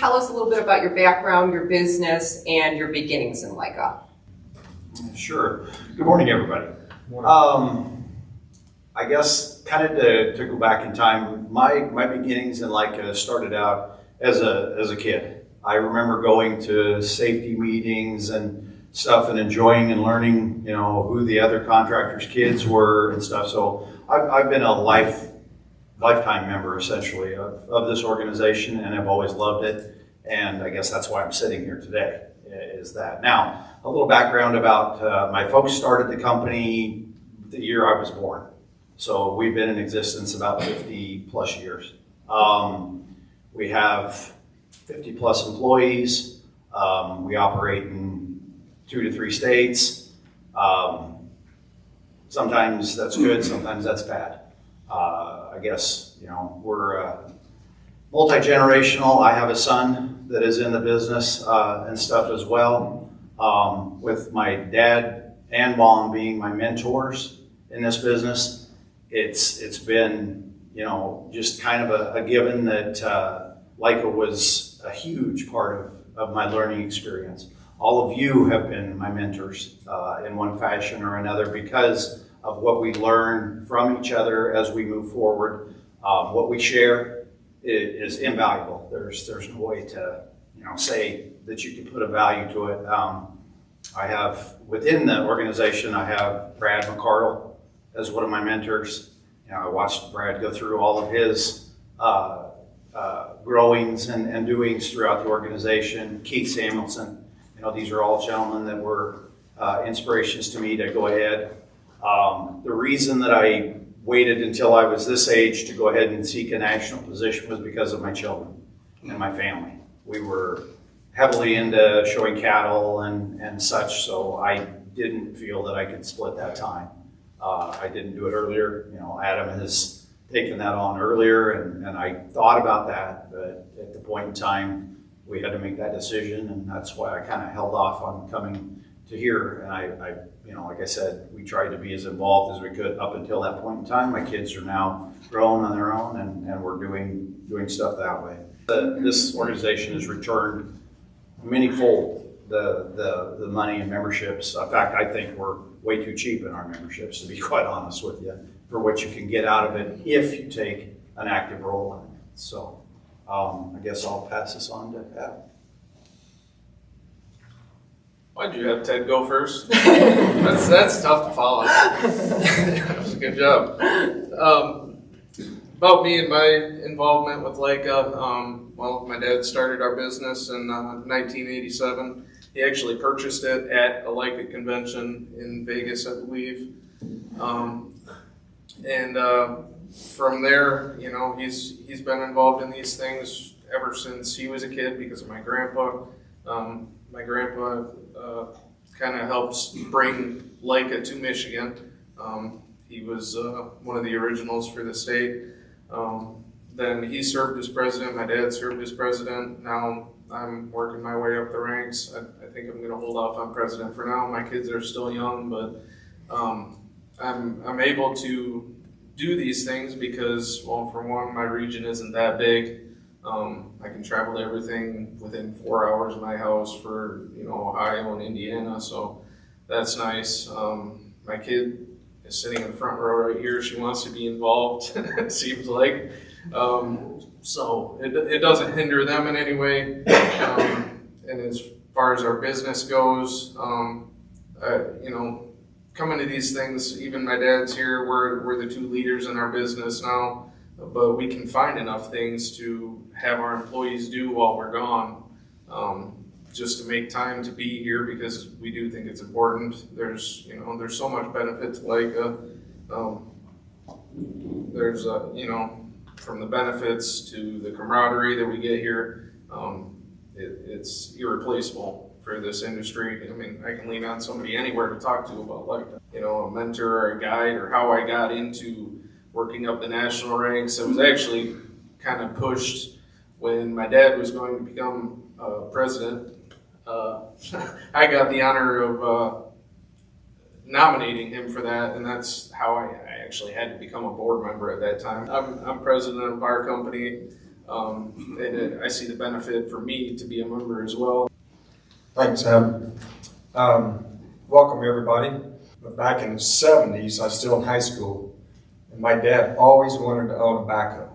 tell us a little bit about your background, your business, and your beginnings in LICA? Sure. Good morning, everybody. I guess kind of to go back in time, my beginnings in LICA started out as a kid. I remember going to safety meetings and stuff and enjoying and learning, who the other contractors' kids were and stuff. So I've been a lifetime member essentially of this organization, and I've always loved it. And I guess that's why I'm sitting here today, is that. Now, a little background about my folks started the company the year I was born. So we've been in existence about 50 plus years. We have 50 plus employees. We operate in 2 to 3 states. Sometimes that's good, sometimes that's bad. I guess, we're multi-generational. I have a son that is in the business and stuff as well, with my dad and mom being my mentors in this business. It's been, just kind of a given that LICA was a huge part of my learning experience. All of you have been my mentors in one fashion or another because of what we learn from each other as we move forward. What we share is invaluable. There's no way to say that you can put a value to it. I have within the organization, I have Brad McCardle as one of my mentors. I watched Brad go through all of his growings and doings throughout the organization. Keith Samuelson, these are all gentlemen that were inspirations to me to go ahead. The reason that I waited until I was this age to go ahead and seek a national position was because of my children and my family. We were heavily into showing cattle and such, so I didn't feel that I could split that time. I didn't do it earlier. Adam has taken that on earlier, and I thought about that, but at the point in time, we had to make that decision, and that's why I kind of held off on coming to here. And I like I said, we tried to be as involved as we could up until that point in time. My kids are now grown on their own, and we're doing stuff that way. This organization has returned many-fold the money and memberships. In fact, I think we're way too cheap in our memberships, to be quite honest with you, for what you can get out of it if you take an active role in it. So I guess I'll pass this on to Adam. Why'd you have Ted go first? That's tough to follow. That was a good job. About me and my involvement with LICA, my dad started our business in 1987. He actually purchased it at a LICA convention in Vegas, I believe. From there, he's been involved in these things ever since he was a kid because of my grandpa. My grandpa kind of helps bring LICA to Michigan. He was one of the originals for the state. Then he served as president. My dad served as president. Now I'm working my way up the ranks. I think I'm going to hold off on president for now. My kids are still young, but I'm able to do these things because, well, for one, my region isn't that big. I can travel to everything within 4 hours of my house for Ohio and Indiana, so that's nice. My kid is sitting in the front row right here. She wants to be involved, it seems like. So it doesn't hinder them in any way. And as far as our business goes, coming to these things, even my dad's here, we're the 2 leaders in our business now, but we can find enough things to have our employees do while we're gone, just to make time to be here because we do think it's important. There's so much benefit to LICA. There's from the benefits to the camaraderie that we get here, it's irreplaceable for this industry. I mean, I can lean on somebody anywhere to talk to about LICA. A mentor or a guide, or how I got into working up the national ranks. I was actually kind of pushed when my dad was going to become president. I got the honor of nominating him for that, and that's how I actually had to become a board member at that time. I'm president of our company. I see the benefit for me to be a member as well. Thanks, Em. Welcome, everybody. Back in the 70s, I was still in high school, and my dad always wanted to own a backhoe.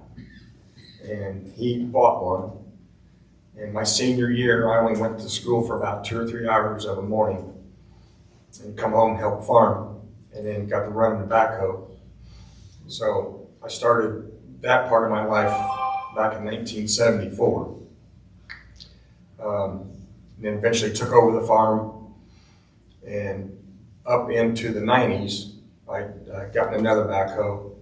And he bought one. In my senior year, I only went to school for about 2 or 3 hours of a morning and come home and help farm, and then got to run the backhoe. So I started that part of my life back in 1974. And then eventually took over the farm, and up into the 90s, I got another backhoe,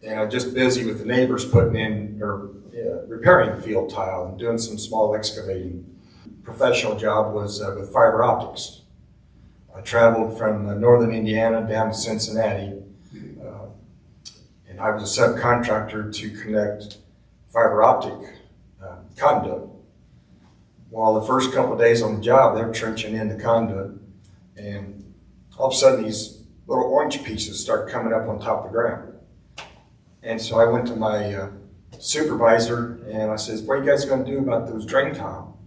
and I'm just busy with the neighbors putting in or repairing field tile and doing some small excavating. Professional job was with fiber optics. I traveled from northern Indiana down to Cincinnati, and I was a subcontractor to connect fiber optic conduit. Well, the first couple of days on the job, they're trenching in the conduit, and all of a sudden these little orange pieces start coming up on top of the ground. And so I went to my supervisor and I says, "What are you guys going to do about those drain tile?"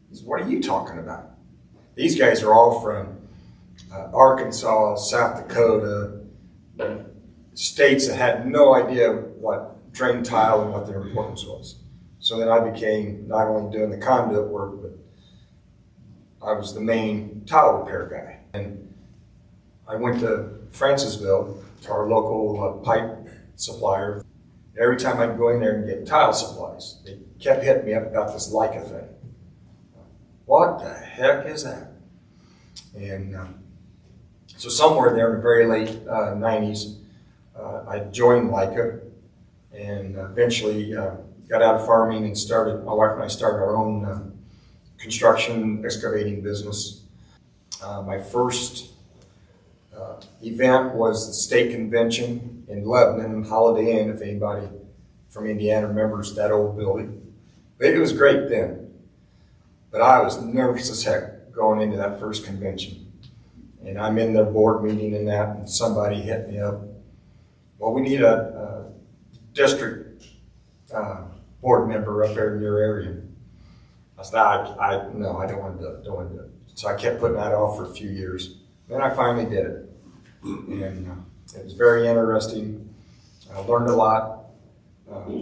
He says, "What are you talking about? These guys are all from Arkansas, South Dakota, states that had no idea what drain tile and what their importance was." So then I became not only doing the conduit work, but I was the main tile repair guy. And I went to Francisville, to our local pipe supplier. Every time I'd go in there and get tile supplies, they kept hitting me up about this LICA thing. What the heck is that? And so somewhere there in the very late 90s, I joined LICA, and eventually got out of farming and my wife and I started our own construction excavating business. My first event was the state convention in Lebanon, Holiday Inn, if anybody from Indiana remembers that old building. It was great then, but I was nervous as heck going into that first convention. And I'm in the board meeting and that, and somebody hit me up. "Well, we need a district board member up there in your area." I said, no, I don't want to do it. So I kept putting that off for a few years. Then I finally did it. And it was very interesting. I learned a lot.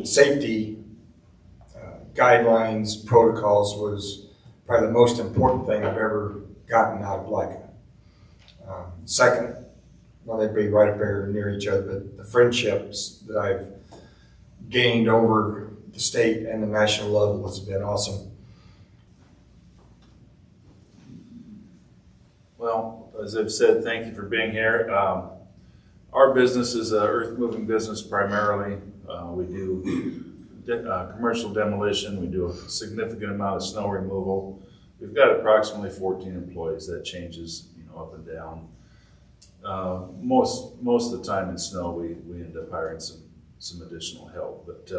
Safety guidelines, protocols was probably the most important thing I've ever gotten out of LICA. Second, well, they'd be right up there near each other, but the friendships that I've gained over the state and the national level has been awesome. Well, as I've said, thank you for being here. Our business is an earth-moving business primarily. We do commercial demolition. We do a significant amount of snow removal. We've got approximately 14 employees. That changes, up and down. Most of the time in snow, we end up hiring some additional help. But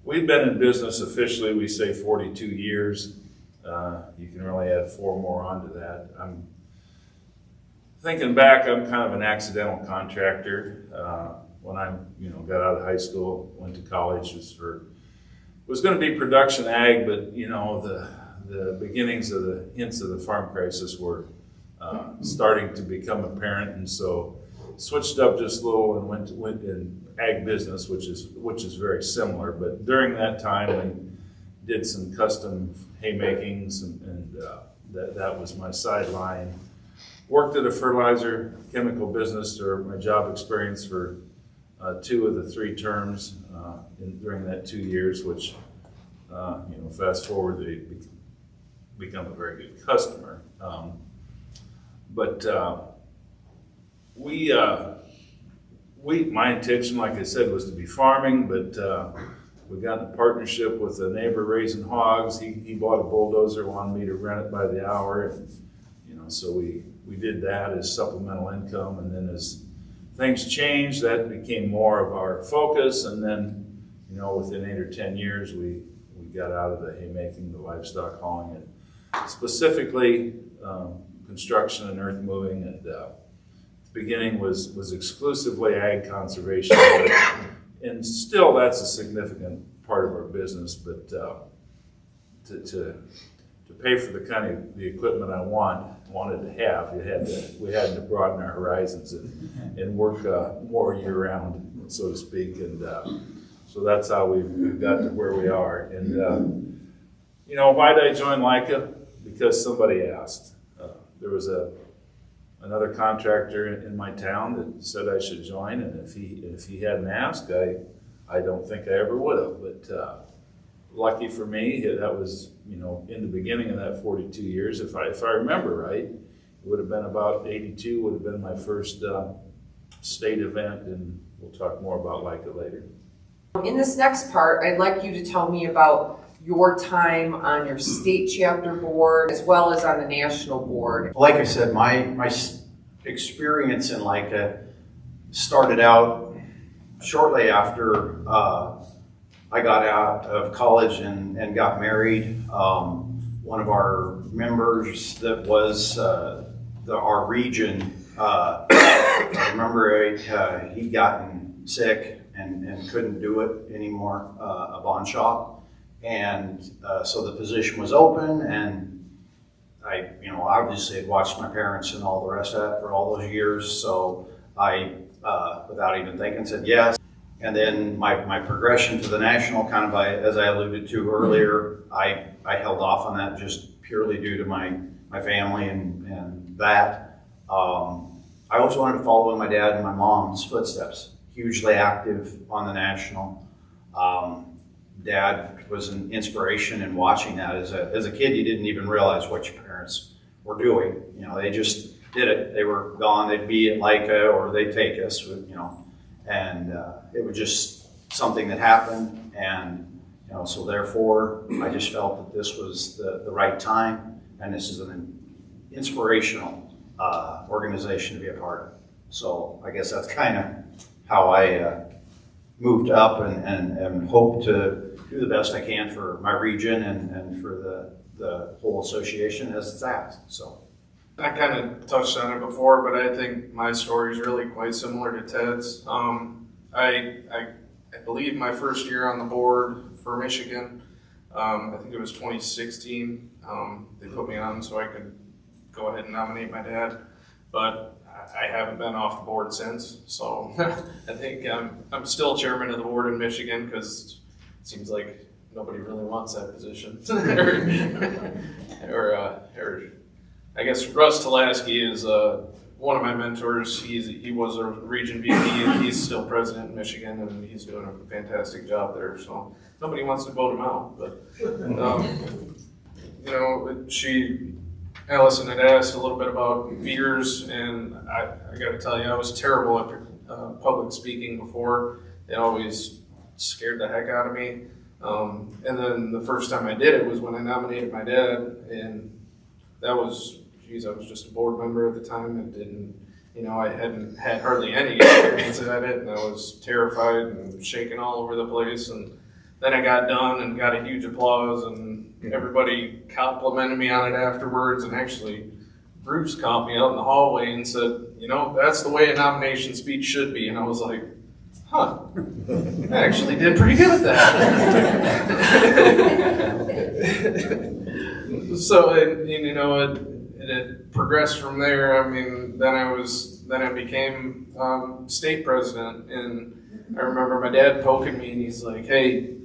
we've been in business officially, we say 42 years. You can really add 4 more onto that. I'm thinking back, I'm kind of an accidental contractor. When I got out of high school, went to college, was going to be production ag, but the beginnings of the hints of the farm crisis were starting to become apparent, and so switched up just a little and went in ag business, which is very similar. But during that time, we did some custom haymakings, and that was my sideline. Worked at a fertilizer chemical business, or my job experience for 2 of the 3 terms during that 2 years, which fast forward, they become a very good customer. But my intention, like I said, was to be farming, but we got in a partnership with a neighbor raising hogs. He bought a bulldozer, wanted me to rent it by the hour, and so we did that as supplemental income. And then as things changed, that became more of our focus. And then within 8 or 10 years, we got out of the haymaking, the livestock hauling, and specifically construction and earth moving. And the beginning was exclusively ag conservation, and still that's a significant part of our business, but to pay for the kind of the equipment I wanted to have, we had to broaden our horizons and work more year round, so to speak, and so that's how we've got to where we are. And why did I join LICA? Because somebody asked. There was another contractor in my town that said I should join, and if he hadn't asked, I don't think I ever would have. But lucky for me, that was in the beginning of that 42 years. If I remember right, it would have been about 82. Would have been my first state event, and we'll talk more about LICA later. In this next part, I'd like you to tell me about your time on your state chapter board as well as on the national board. Like I said, my experience in LICA started out shortly after I got out of college and got married. One of our members that was our region, I remember he'd gotten sick and couldn't do it anymore, a bond shop. And so the position was open, and I obviously had watched my parents and all the rest of that for all those years. So I, without even thinking, said yes. And then my progression to the national, kind of as I alluded to earlier, I held off on that just purely due to my family and that. I always wanted to follow in my dad and my mom's footsteps. Hugely active on the national. Dad was an inspiration in watching that. As a kid, you didn't even realize what your parents were doing. They just did it. They were gone. They'd be at LICA or they'd take us, and it was just something that happened. And so therefore, I just felt that this was the right time, and this is an inspirational organization to be a part of. So I guess that's kind of how I moved up and hope to do the best I can for my region and for the whole association as it's at. So I kind of touched on it before, but I think my story is really quite similar to Ted's. I believe my first year on the board for Michigan, I think it was 2016, they put me on so I could go ahead and nominate my dad, but I haven't been off the board since, so I think I'm still chairman of the board in Michigan because it seems like nobody really wants that position. or I guess Russ Talasky is one of my mentors. He was a region VP and he's still president in Michigan, and he's doing a fantastic job there. So nobody wants to vote him out, but Allison had asked a little bit about fears, and I got to tell you, I was terrible at public speaking before. It always scared the heck out of me. And then the first time I did it was when I nominated my dad, and that was, I was just a board member at the time and didn't, I hadn't had hardly any experience at it, and I was terrified and shaking all over the place. And then I got done and got a huge applause, and everybody complimented me on it afterwards, and actually Bruce caught me out in the hallway and said, that's the way a nomination speech should be. And I was like, huh, I actually did pretty good at that. So, it progressed from there. I mean, then I became state president, and I remember my dad poking me, and he's like, hey,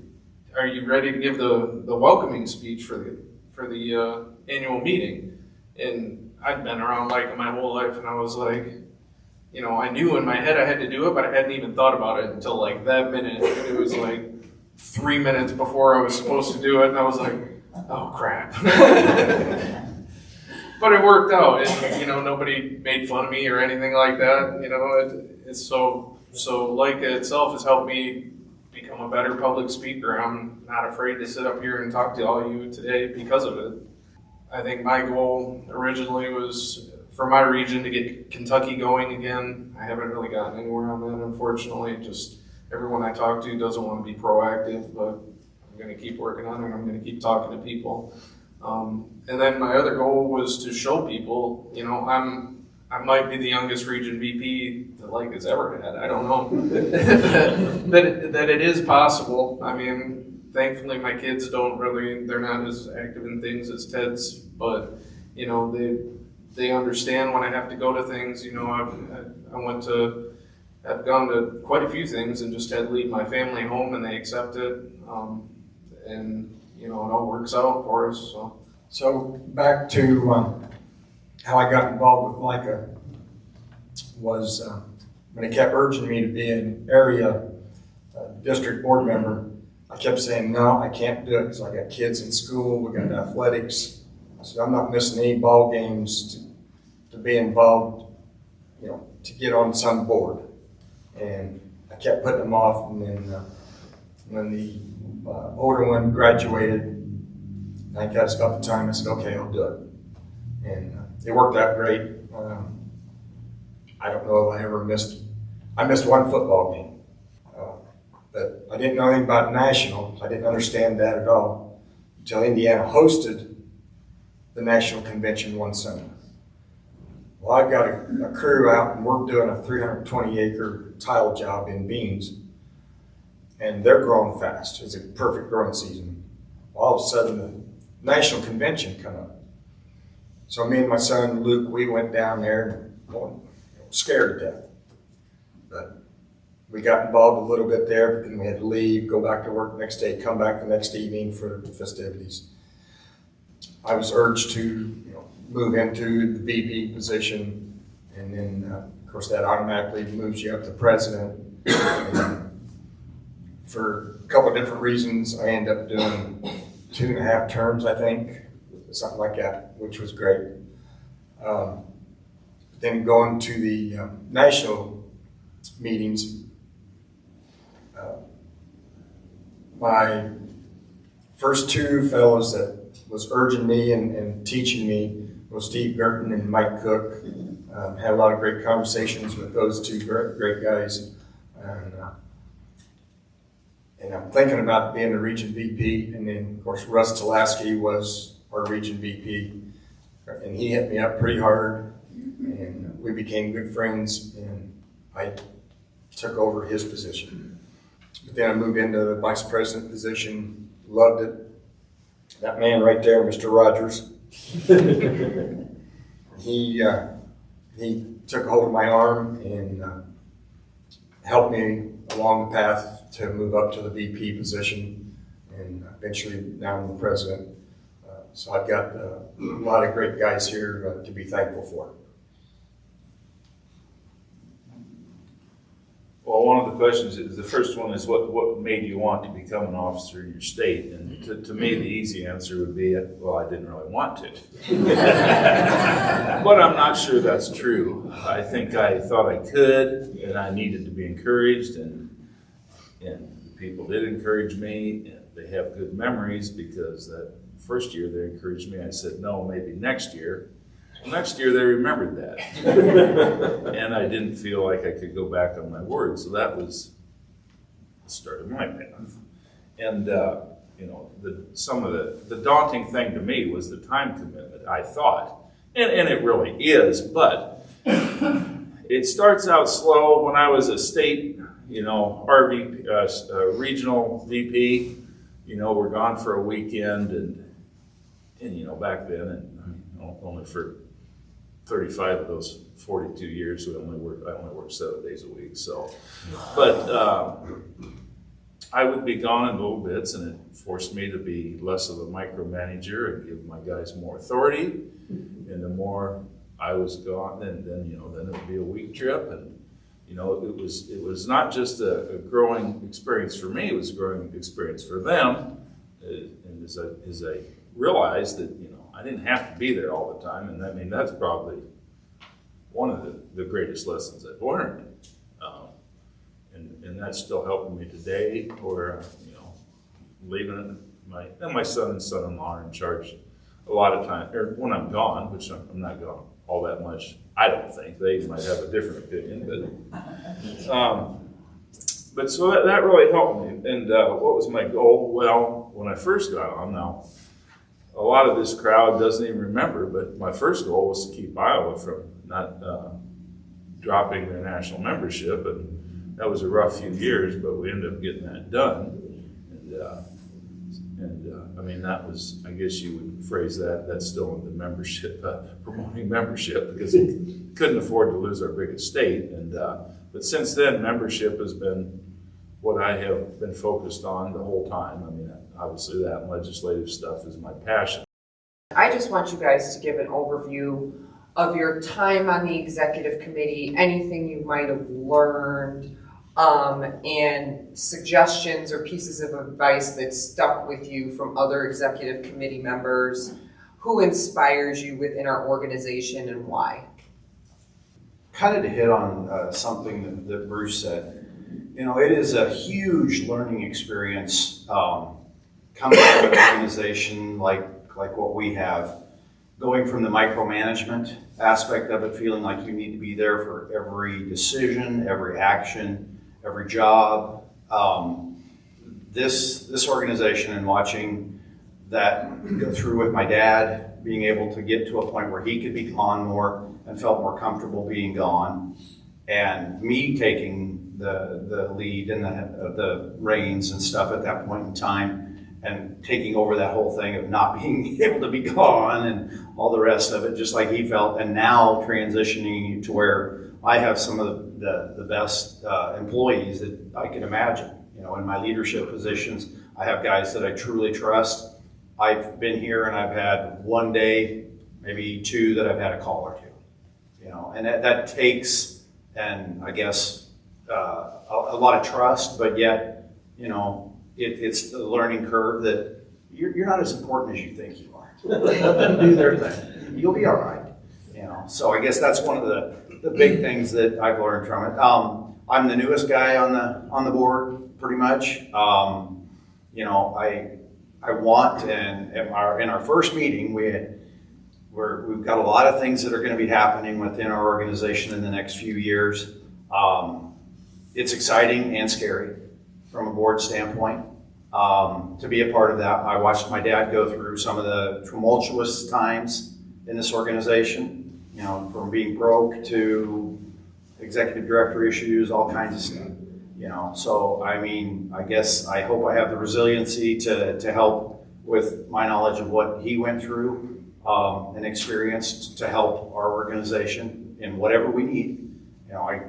are you ready to give the welcoming speech for the annual meeting? And I'd been around LICA my whole life, and I was like, I knew in my head I had to do it, but I hadn't even thought about it until like that minute. And it was like 3 minutes before I was supposed to do it, and I was like, oh crap. But it worked out, and nobody made fun of me or anything like that. It's so LICA itself has helped me become a better public speaker. I'm not afraid to sit up here and talk to all of you today because of it. I think my goal originally was for my region to get Kentucky going again. I haven't really gotten anywhere on that, unfortunately. Just everyone I talk to doesn't want to be proactive, but I'm going to keep working on it. I'm going to keep talking to people. And then my other goal was to show people, I might be the youngest region VP that LICA's ever had. I don't know. that it is possible. I mean, thankfully my kids they're not as active in things as Ted's, but you know, they understand when I have to go to things. You know, I've gone to quite a few things and just had to leave my family home, and they accept it, and you know, it all works out for us. So back to how I got involved with LICA was when they kept urging me to be an area district board member. I kept saying, no, I can't do it because I got kids in school, we got athletics. I said, I'm not missing any ball games to be involved, you know, to get on some board. And I kept putting them off, and then when the older one graduated, I think that's about the time I said, okay, I'll do it. And it worked out great. I don't know if I missed one football game. But I didn't know anything about nationals. I didn't understand that at all until Indiana hosted the national convention one summer. Well, I've got a crew out, and we're doing a 320-acre tile job in beans, and they're growing fast. It's a perfect growing season. All of a sudden, the national convention come up. So me and my son Luke, we went down there, scared to death. But we got involved a little bit there, but then we had to leave, go back to work the next day, come back the next evening for the festivities. I was urged to move into the VP position, and then of course that automatically moves you up to president. And for a couple of different reasons, I ended up doing 2.5 terms, I think, something like that, which was great. Then going to the national meetings, my first two fellows that was urging me and teaching me was Steve Gerton and Mike Cook. Had a lot of great conversations with those two great guys. And I'm thinking about being the region VP, and then of course Russ Lashley was our region VP, and he hit me up pretty hard, and we became good friends, and I took over his position. But then I moved into the vice president position, loved it. That man right there, Mr. Rogers, he took hold of my arm and helped me along the path to move up to the VP position, and eventually now I'm the president. So I've got a lot of great guys here to be thankful for. Well, one of the questions is, the first one is what made you want to become an officer in your state? And to me, the easy answer would be, well, I didn't really want to. But I'm not sure that's true. I think I thought I could, and I needed to be encouraged, and people did encourage me, and they have good memories, because that first year they encouraged me. I said, no, maybe next year. Well, next year they remembered that. And I didn't feel like I could go back on my word. So that was the start of my path. And, some of the daunting thing to me was the time commitment, I thought. And it really is, but it starts out slow. When I was a state, RV, regional VP, we're gone for a weekend, and back then, and only for 35 of those 42 years, I only worked 7 days a week. So, but I would be gone in little bits, and it forced me to be less of a micromanager and give my guys more authority. And the more I was gone, then it would be a week trip, and it was not just a growing experience for me; it was a growing experience for them. And as I realized that I didn't have to be there all the time, and I mean that's probably one of the greatest lessons I've learned, and that's still helping me today. Where leaving my son and son-in-law are in charge a lot of time, or when I'm gone, which I'm not gone all that much. I don't think they might have a different opinion, but so that really helped me. And what was my goal? Well, when I first got on, now a lot of this crowd doesn't even remember, but my first goal was to keep Iowa from not dropping their national membership, and that was a rough few years, but we ended up getting that done. And And I mean, that was, I guess you would phrase that, that's still in the membership, promoting membership, because we couldn't afford to lose our big estate. And but since then, membership has been what I have been focused on the whole time. I mean, obviously that and legislative stuff is my passion. I just want you guys to give an overview of your time on the executive committee, anything you might have learned, and suggestions or pieces of advice that stuck with you from other executive committee members. Who inspires you within our organization and why? Kind of to hit on something that Bruce said. You know, it is a huge learning experience coming from an organization like what we have, going from the micromanagement aspect of it, feeling like you need to be there for every decision, every action, every job. This organization, and watching that go through with my dad, being able to get to a point where he could be gone more and felt more comfortable being gone, and me taking the lead and the reins and stuff at that point in time, and taking over that whole thing of not being able to be gone and all the rest of it, just like he felt, and now transitioning to where I have some of the best employees that I can imagine. You know, in my leadership positions, I have guys that I truly trust. I've been here and I've had one day, maybe two, that I've had a call or two. You know, and that takes, and I guess, a lot of trust, but yet, you know, it's the learning curve that you're not as important as you think you are. Let them do their thing. You'll be all right. You know, so I guess that's one of the big things that I've learned from it. I'm the newest guy on the board, pretty much. You know, I want, and in our first meeting, we've got a lot of things that are going to be happening within our organization in the next few years. It's exciting and scary from a board standpoint. To be a part of that, I watched my dad go through some of the tumultuous times in this organization, you know, from being broke to executive director issues, all kinds of stuff, you know. So, I mean, I guess I hope I have the resiliency to help with my knowledge of what he went through and experienced to help our organization in whatever we need. You know,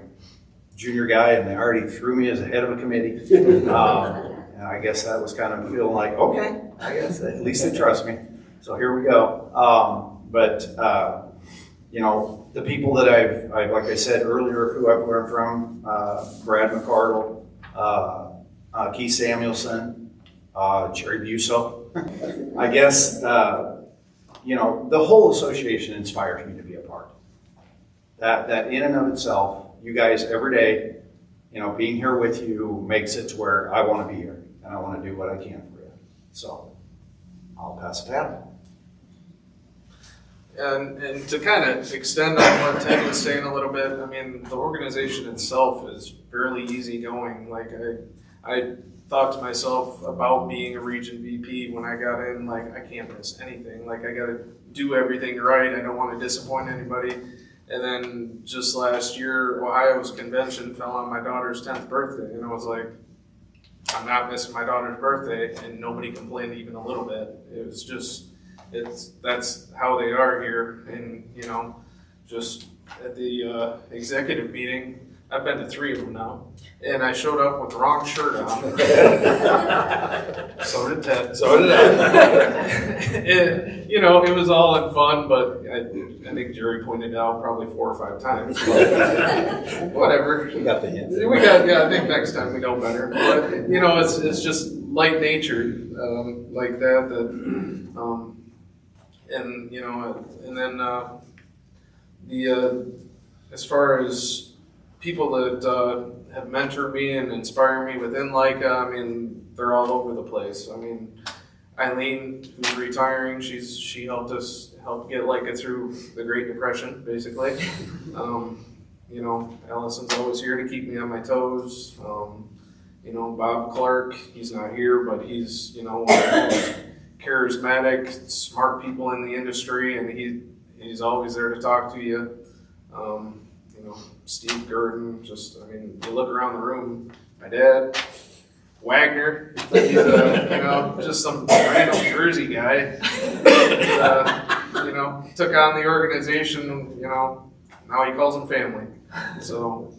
junior guy, and they already threw me as the head of a committee. And I guess that was kind of feeling like, okay, I guess at least they trust me. So here we go. You know, the people that I've like I said earlier, who I've learned from, Brad McCardle, Keith Samuelson, Jerry Busso. I guess, you know, the whole association inspires me to be a part. That in and of itself, you guys every day, you know, being here with you makes it to where I want to be here and I want to do what I can for you. So I'll pass it down. And to kind of extend on what Ted was saying a little bit, I mean, the organization itself is fairly easygoing. Like I thought to myself about being a region VP when I got in, like I can't miss anything. Like I got to do everything right. I don't want to disappoint anybody. And then just last year, Ohio's convention fell on my daughter's 10th birthday. And I was like, I'm not missing my daughter's birthday. And nobody complained even a little bit. It was just, that's how they are here. And, you know, just at the executive meeting, I've been to 3 of them now. And I showed up with the wrong shirt on. So did Ted. So did I. You know, it was all in fun, but I think Jerry pointed out probably 4 or 5 times. But whatever. We got the hint. I think next time we know better. But, you know, it's just light natured like that. And, you know, and then as far as people that have mentored me and inspired me within LICA, I mean, they're all over the place. I mean, Eileen, who's retiring, she helped get LICA through the Great Depression, basically. You know, Allison's always here to keep me on my toes. You know, Bob Clark, he's not here, but he's, you know, one of the most charismatic, smart people in the industry, and he's always there to talk to you. You know, Steve Gurdon, I mean, you look around the room, my dad, Wagner. He's just some random Jersey guy. Took on the organization. Now he calls them family. So,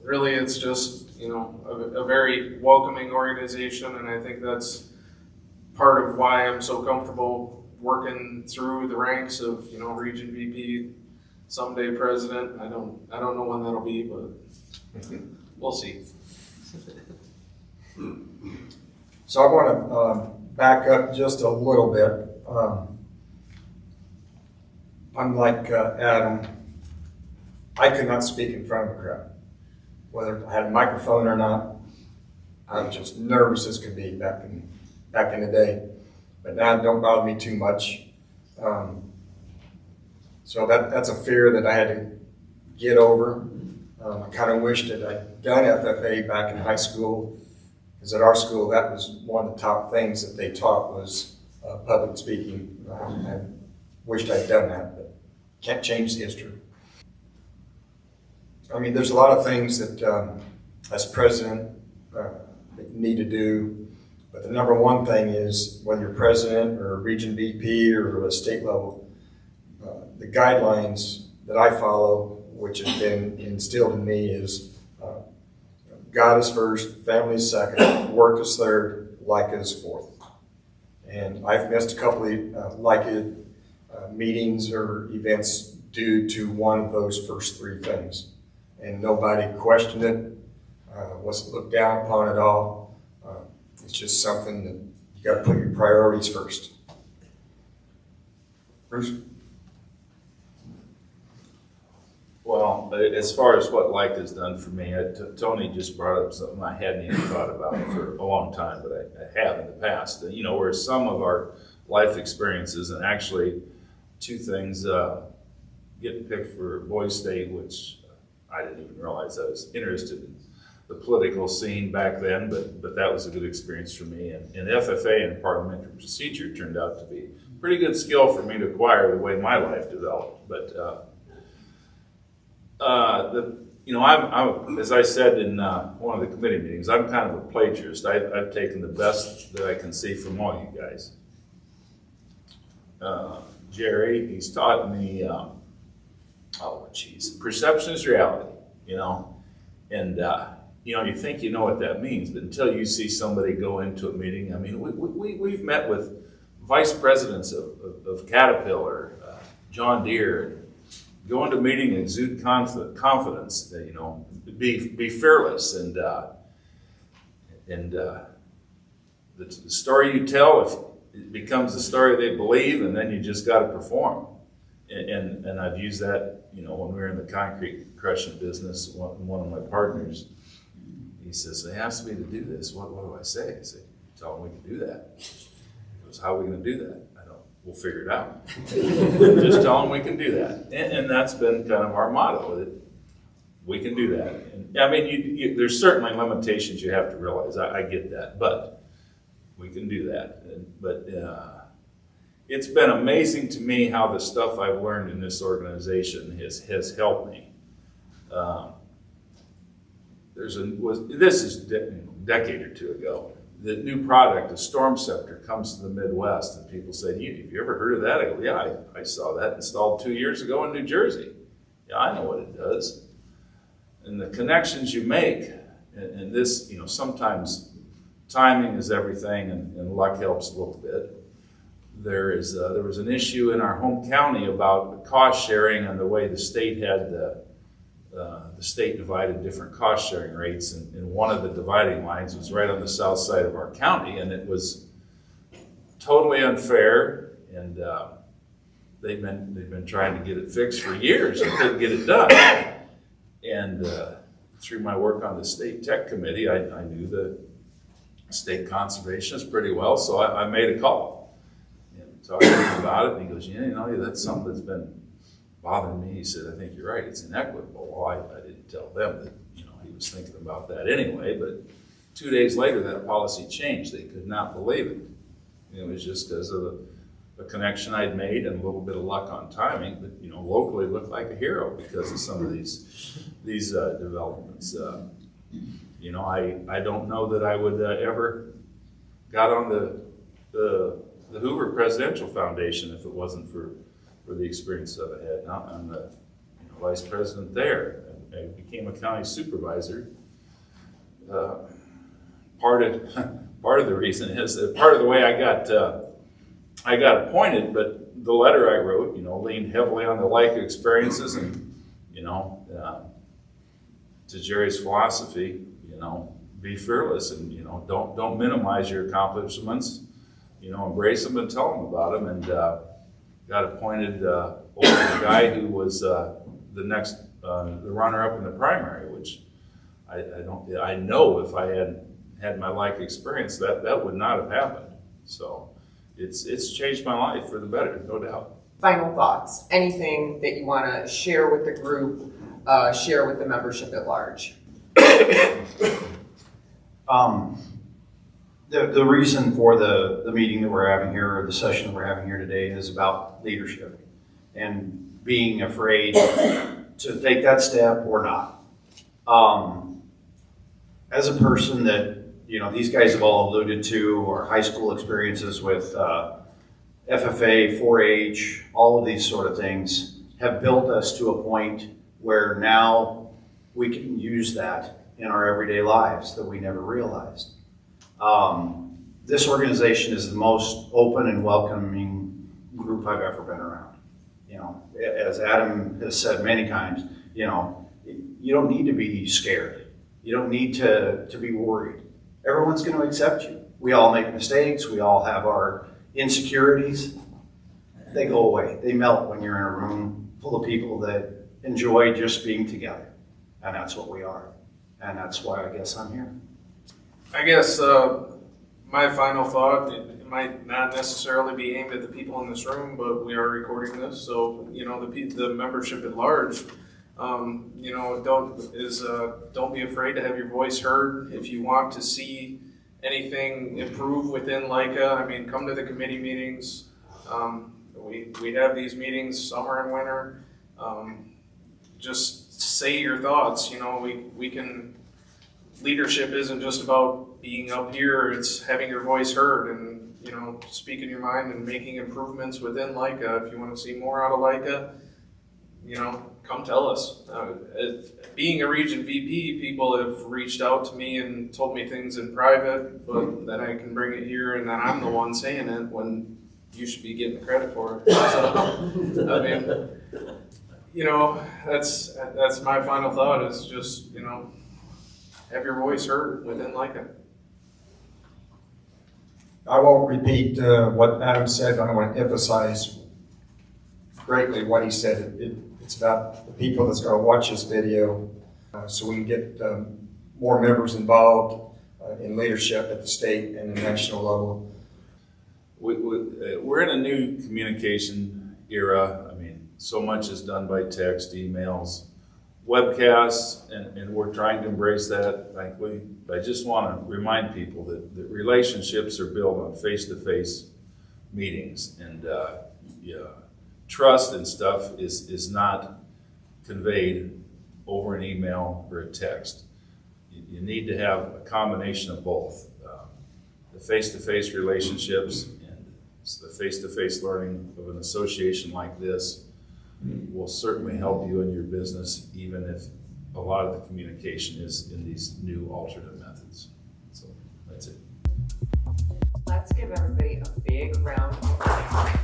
really, it's just a very welcoming organization, and I think that's part of why I'm so comfortable working through the ranks of region VP, someday president. I don't know when that'll be, but we'll see. So I want to back up just a little bit. I'm like Adam. I could not speak in front of a crowd, whether I had a microphone or not. I was just nervous as could be back in the day, but now it don't bother me too much. So that's a fear that I had to get over. I kind of wished that I'd done FFA back in high school, because at our school that was one of the top things that they taught was public speaking. I wished I'd done that, but can't change the history. I mean, there's a lot of things that as president that you need to do, but the number one thing is, whether you're president or a region VP or a state level, the guidelines that I follow, which have been instilled in me, is God is first, family is second, work is third, LICA is fourth. And I've missed a couple of LICA meetings or events due to one of those first three things. And nobody questioned it, wasn't looked down upon at all. It's just something that you got to put your priorities first. Bruce? Well, as far as what LICA has done for me, Tony just brought up something I hadn't even thought about for a long time, but I have in the past. Where some of our life experiences, and actually two things, getting picked for Boys State, which I didn't even realize I was interested in the political scene back then, but that was a good experience for me. And FFA and parliamentary procedure turned out to be a pretty good skill for me to acquire the way my life developed. But I'm, as I said in one of the committee meetings, I'm kind of a plagiarist. I've taken the best that I can see from all you guys. Jerry, he's taught me, perception is reality, and you think you know what that means, but until you see somebody go into a meeting. I mean, we've met with vice presidents of Caterpillar, John Deere, go into a meeting, exude confidence, be fearless, and the story you tell, if it becomes the story they believe, and then you just got to perform. And I've used that, when we were in the concrete crushing business. One of my partners, he says, they asked me to do this. What do I say? I said, tell them we can do that. He goes, how are we going to do that? We'll figure it out. Just tell them we can do that. And that's been kind of our motto, that we can do that. And I mean, there's certainly limitations you have to realize. I get that, but we can do that. But it's been amazing to me how the stuff I've learned in this organization has helped me. This is a decade or two ago. The new product, a storm scepter, comes to the Midwest, and people say, have you ever heard of that? I go, yeah, I saw that installed 2 years ago in New Jersey. Yeah, I know what it does. And the connections you make, and this, sometimes timing is everything, and luck helps a little bit. There was an issue in our home county about cost sharing and the way the state had the state divided different cost sharing rates, and one of the dividing lines was right on the south side of our county, and it was totally unfair. And they've been trying to get it fixed for years and couldn't get it done. And through my work on the state tech committee, I knew the state conservationists pretty well, so I made a call and talked to him about it. And he goes, that's something that's been bothering me. He said, I think you're right, it's inequitable. Well, I didn't tell them that, he was thinking about that anyway, but 2 days later that policy changed. They could not believe it. It was just because of a connection I'd made and a little bit of luck on timing, but locally looked like a hero because of some of these developments. You know, I don't know that I would ever got on the Hoover Presidential Foundation if it wasn't for the experience that I had. Now I'm the vice president there. I became a county supervisor. Part of the reason is that part of the way I got appointed, but the letter I wrote, leaned heavily on the LICA experiences and, to Jerry's philosophy, be fearless and, don't minimize your accomplishments, embrace them and tell them about them. And got appointed over the guy who was the runner-up in the primary, which I know if I had my life experience, that would not have happened. So it's changed my life for the better, no doubt. Final thoughts, anything that you want to share with the group, share with the membership at large? The reason for the meeting that we're having here, or the session that we're having here today, is about leadership and being afraid to take that step or not. As a person that, these guys have all alluded to, or high school experiences with FFA, 4-H, all of these sort of things have built us to a point where now we can use that in our everyday lives that we never realized. This organization is the most open and welcoming group I've ever been around. As Adam has said many times, you don't need to be scared. You don't need to be worried. Everyone's going to accept you. We all make mistakes. We all have our insecurities. They go away. They melt when you're in a room full of people that enjoy just being together. And that's what we are. And that's why I guess I'm here. I guess my final thought, it might not necessarily be aimed at the people in this room, but we are recording this, so the membership at large, don't be afraid to have your voice heard. If you want to see anything improve within LICA, come to the committee meetings. We have these meetings summer and winter. Just say your thoughts. We can. Leadership isn't just about being up here, it's having your voice heard and, speaking your mind and making improvements within LICA. If you want to see more out of LICA, come tell us. Being a region VP, people have reached out to me and told me things in private, but then I can bring it here and then I'm the one saying it when you should be getting the credit for it. So, that's my final thought is just, have your voice heard within LICA. I won't repeat what Adam said. I want to emphasize greatly what he said. It's about the people that's going to watch this video so we can get more members involved in leadership at the state and the national level. We're in a new communication era. So much is done by text, emails, webcasts, and we're trying to embrace that, thankfully. But I just want to remind people that relationships are built on face-to-face meetings, and trust and stuff is not conveyed over an email or a text. You need to have a combination of both. The face-to-face relationships and the face-to-face learning of an association like this will certainly help you in your business, even if a lot of the communication is in these new alternate methods. So that's it. Let's give everybody a big round of applause.